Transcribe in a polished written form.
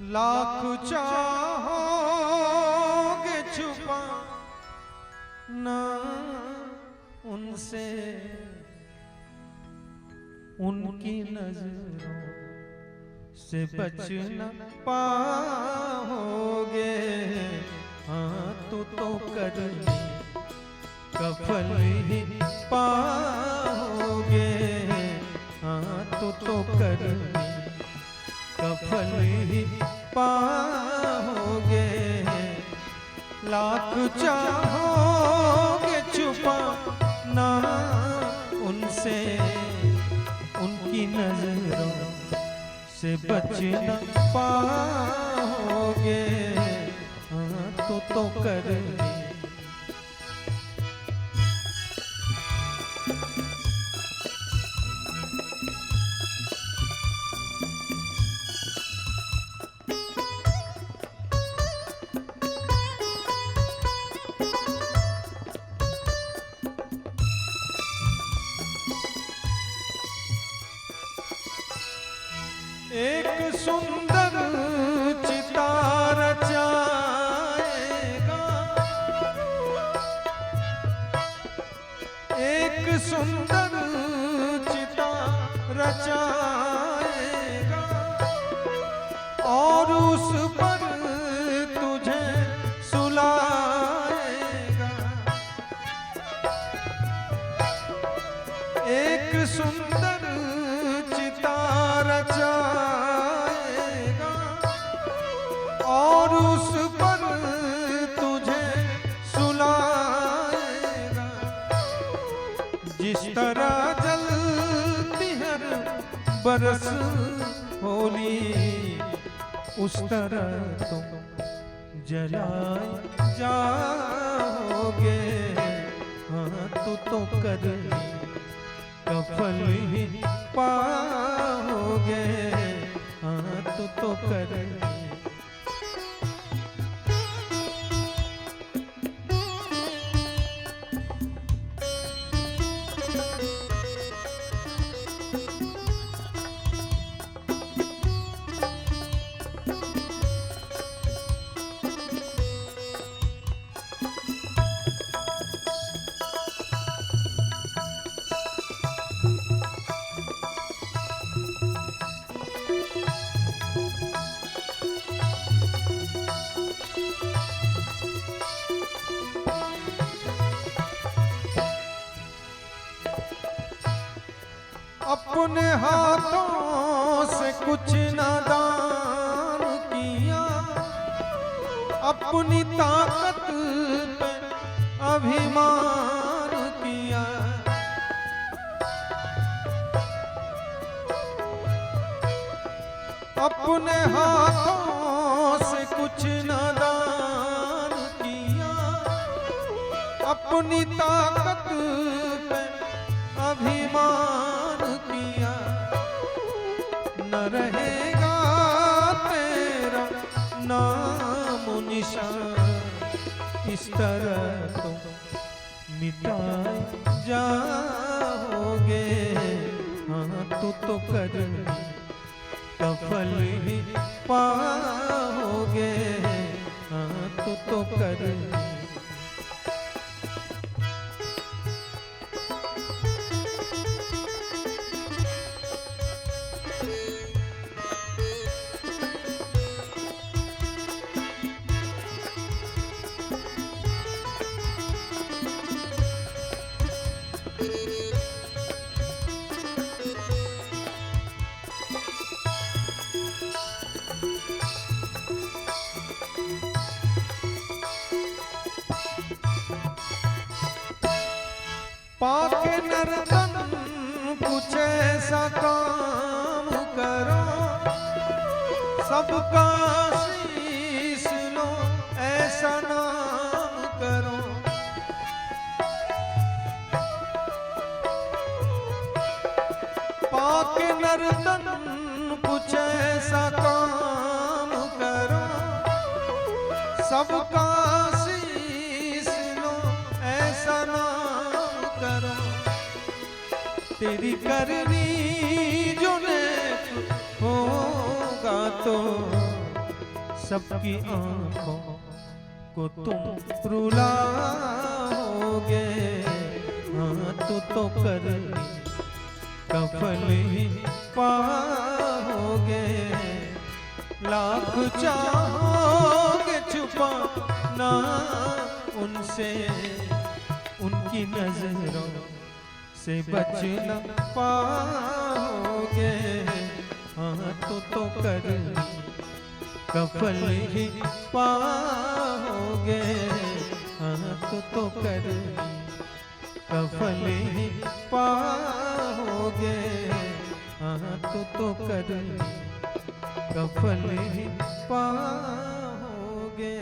लाख चाहोगे छुपा ना उनसे, उनकी नजरों से बच न पाओगे। हाँ तो करनी कफल ही पाओगे। हाँ तो करनी कफल ही पाओगे। लाख चाहोगे छुपा ना उनसे, उनकी नजरों से बच न पाओगे। हाँ तो करनी एक सुंदर चिता रचाएगा, एक सुंदर चिता रचाएगा और उस पर तुझे सुलाएगा। एक सुंदर चिता रचाएगा और उस पर तुझे सुलाएगा। जिस तरह जलती हर बरस होली, उस तरह तुम जलाए जाओगे। हाँ तो करनी कफल ही पाओगे। हाँ तो करनी अपने हाथों से कुछ न दान किया, अपनी ताकत पे अभिमान किया। अपने हाथों से कुछ न दान किया, अपनी ताकत पे अभिमान किया। न रहेगा तेरा नाम निशान, इस तरह तुम मिटाए जाओगे। हाँ तो करनी कफल ही पाओगे। हाँ तो करनी पाके नर्तन कुछ ऐसा काम करो, सबका शीश लो ऐसा नाम करो। पाके नर्तन कुछ ऐसा काम करो, सबका शीश लो ऐसा नाम करो। तेरी करनी जो नेक होगा तो सबकी आंखों को तुम रुलाओगे। हाँ तो कर कफल ही पाओगे। लाख चाहोगे छुपाना उनसे, उनकी नजरों से बच न पाओगे। हाँ तो कर कफल ही पाओगे। हाँ तो कर कफल ही पाओगे। हाँ तो कर कफल ही पाओगे।